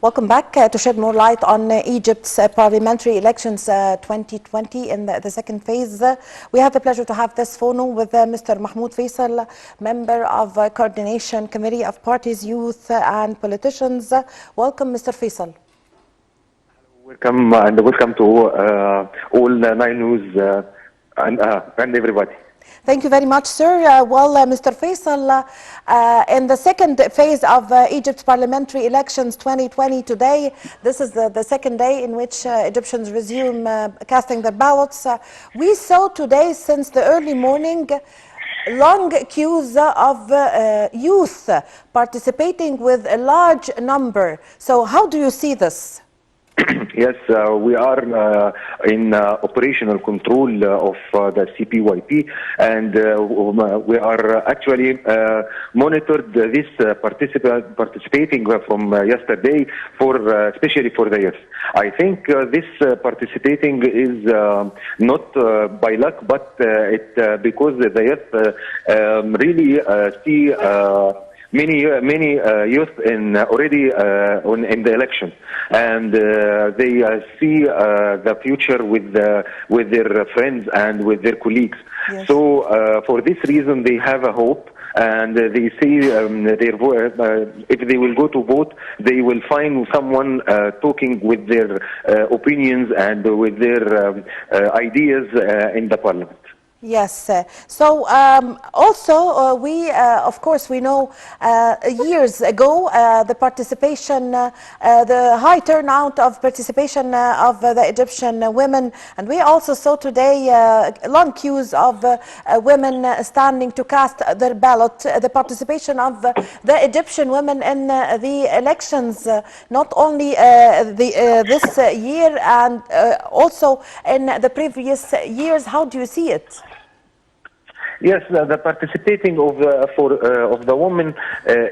Welcome back to shed more light on Egypt's parliamentary elections 2020 in the second phase. We have the pleasure to have this phone with Mr. Mahmoud Faisal, member of Coordination Committee of Parties, Youth and Politicians. Welcome, Mr. Faisal. Welcome and welcome to all Nine News and everybody. Thank you very much, sir. Mr. Faisal, in the second phase of Egypt's parliamentary elections 2020 today, this is the second day in which Egyptians resume casting their ballots. We saw today, since the early morning, long queues of youth participating with a large number. So how do you see this? Yes, we are in operational control of the CPYP, and we are actually monitored this participating from yesterday, especially for the youth. I think this participating is not by luck, but because the youth really see many youth already in the election, and they see the future with their friends and with their colleagues. Yes. So for this reason, they have a hope, and they see if they will go to vote, they will find someone talking with their opinions and with their ideas in the parliament. Yes. So also we, of course, we know years ago the participation, the high turnout of participation of the Egyptian women, and we also saw today long queues of women standing to cast their ballot. The participation of the Egyptian women in the elections, not only this year and also in the previous years. How do you see it? Yes, the participating of the women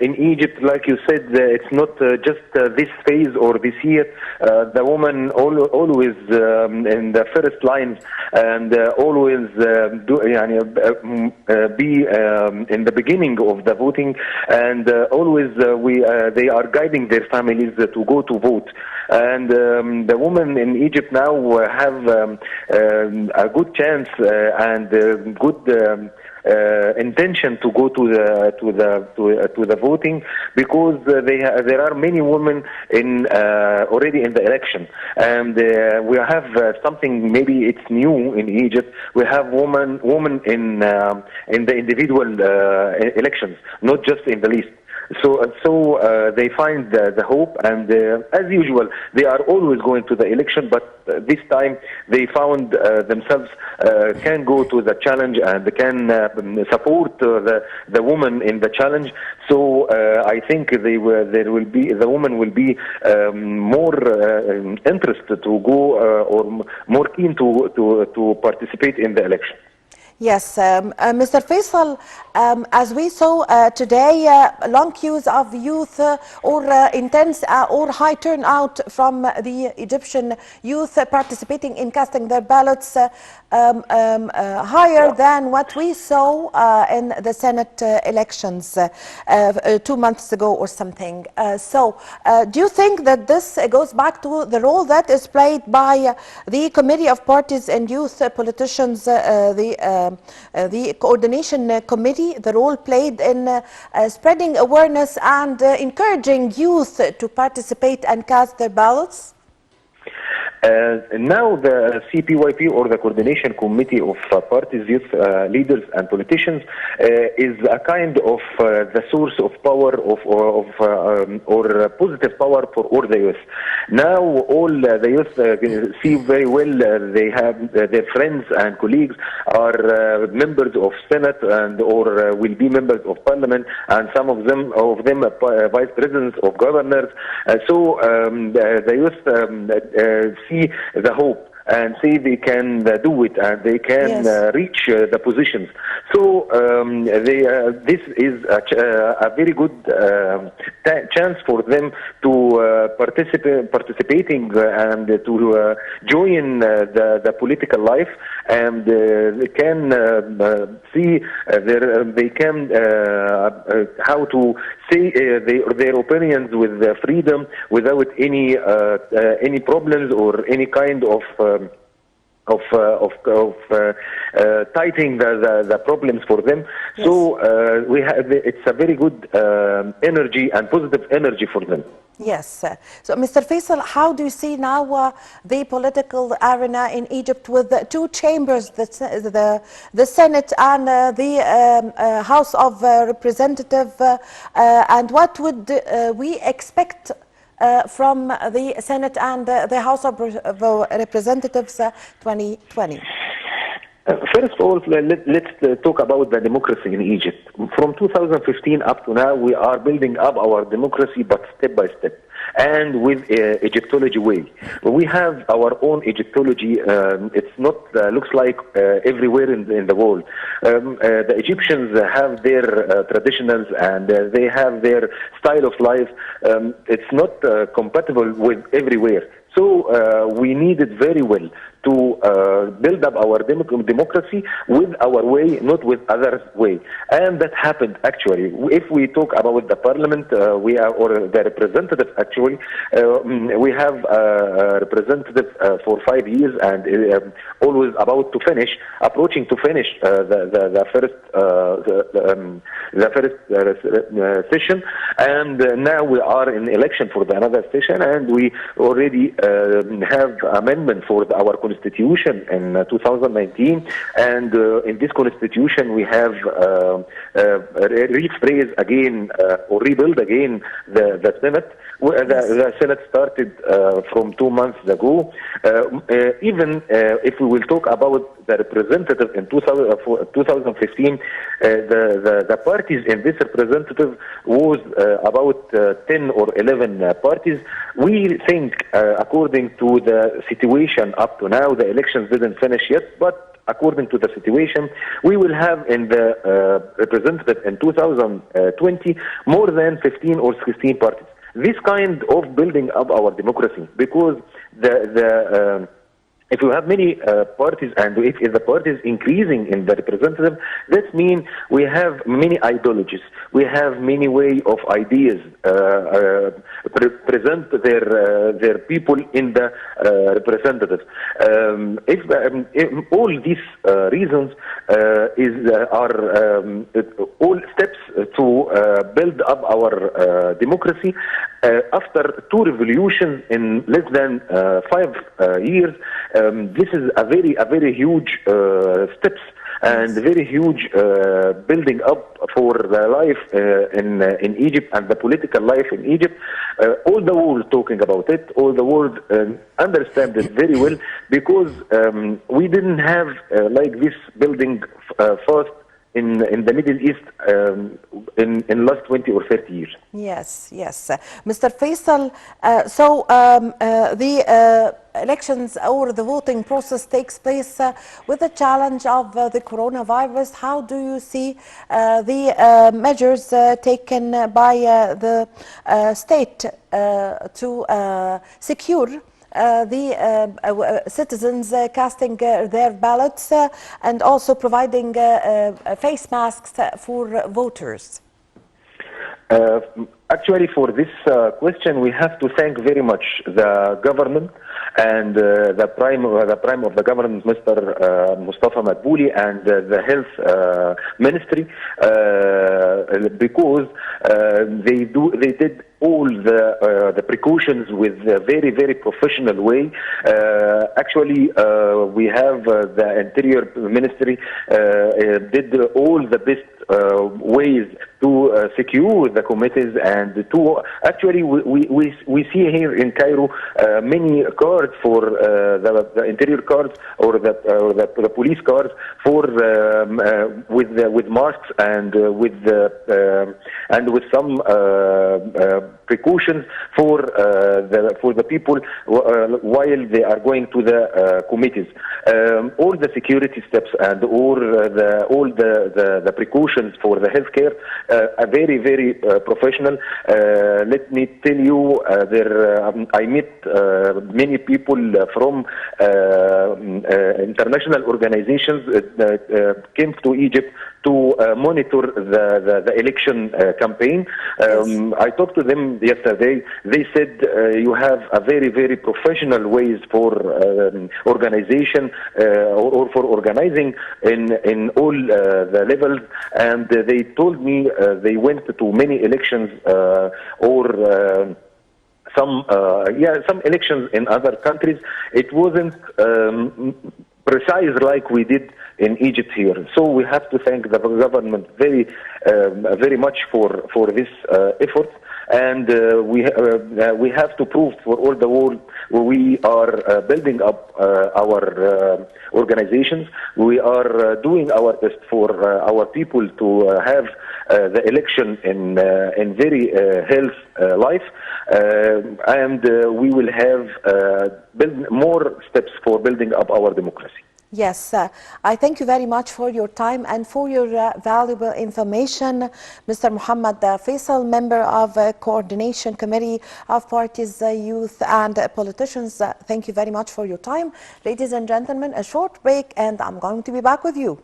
in Egypt, like you said, it's not just this phase or this year. The women always in the first lines, and always be in the beginning of the voting, and always they are guiding their families to go to vote. And the women in Egypt now have a good chance and good intention to go to the voting, because there are many women already in the election, and we have something, maybe it's new in Egypt. We have women in the individual elections, not just in the list. So they find the hope, and as usual, they are always going to the election, but this time they found themselves can go to the challenge and can support the woman in the challenge. So I think the woman will be more interested to go or more keen to participate in the election. Yes, Mr. Faisal, as we saw today, long queues of youth or intense or high turnout from the Egyptian youth participating in casting their ballots, higher than what we saw in the Senate elections 2 months ago or something. So do you think that this goes back to the role that is played by the Committee of Parties and Youth Politicians, the Coordination Committee, the role played in spreading awareness and encouraging youth to participate and cast their ballots? Now the CPYP, or the Coordination Committee of Parties, Youth Leaders and Politicians, is a kind of the source of power or positive power for all the youth. Now all the youth see very well they have their friends and colleagues are members of Senate and or will be members of Parliament, and some of them vice presidents of governors. So the youth see the hope and say they can do it and they can reach the positions. So this is a very good chance for them to participating and to join the political life, and they can see they can how to say their opinions with freedom without any problems or any kind of tightening the problems for them. Yes. So it's a very good energy and positive energy for them. Yes. So, Mr. Faisal, how do you see now the political arena in Egypt with the two chambers, the Senate and the House of Representatives, and what would we expect from the Senate and the House of Representatives 2020? First of all, let's talk about the democracy in Egypt. From 2015 up to now, we are building up our democracy, but step by step, and with Egyptology way. We have our own Egyptology. It's not looks like everywhere in the world. The Egyptians have their traditionals and they have their style of life. It's not compatible with everywhere. So we need it very well to build up our democracy with our way, not with others' way. And that happened actually. If we talk about the parliament, or the representative actually, we have a representative for 5 years and always about to finish, approaching to finish the first session. And now we are in election for another session, and we already have amendment for our constitution in 2019, and in this constitution we have rephrase again or rebuild again the Senate. The Senate started from 2 months ago. Even if we will talk about the representative in 2015, the parties in this representative was about 10 or 11 parties. We think, according to the situation up to now, the elections didn't finish yet, but according to the situation, we will have in the representative in 2020 more than 15 or 16 parties. This kind of building up our democracy, because if you have many parties and if the party is increasing in the representative, that means we have many ideologies. We have many way of ideas present their people in the representative. If all these reasons are all steps to build up our democracy. After 2 revolutions in less than 5 years, this is a very huge steps and very huge building up for the life in Egypt and the political life in Egypt. All the world talking about it, all the world understand it very well, because we didn't have like this building fast in the Middle East in last 20 or 30 years. Yes, yes. Mr. Faisal, so the elections or the voting process takes place with the challenge of the coronavirus. How do you see the measures taken by the state to secure the citizens casting their ballots and also providing face masks for voters? Actually, for this question, we have to thank very much the government and the prime of the government, Mr. Mustafa Madbouli, and the health ministry, because they did all the precautions with a very professional way. Actually, we have the Interior Ministry did all the best ways to secure the committees, and to actually we see here in Cairo many cards for the interior cards or the police cards for with masks and with some precautions for the people while they are going to the committees. All the security steps and all the precautions for the healthcare are very professional. Let me tell you, I met many people from international organizations came to Egypt to monitor the election campaign. I talked to them yesterday. They said you have a very, very professional ways for organization or for organizing in all the levels, and they told me they went to many elections or some elections in other countries. It wasn't precise like we did in Egypt here. So we have to thank the government very much for this effort. And we have to prove for all the world we are building up our organizations. We are doing our best for our people to have the election in very health life, and we will have build more steps for building up our democracy. Yes, I thank you very much for your time and for your valuable information, Mr. Mohamed Faisal, member of Coordination Committee of Parties, Youth and Politicians. Thank you very much for your time. Ladies and gentlemen, a short break and I'm going to be back with you.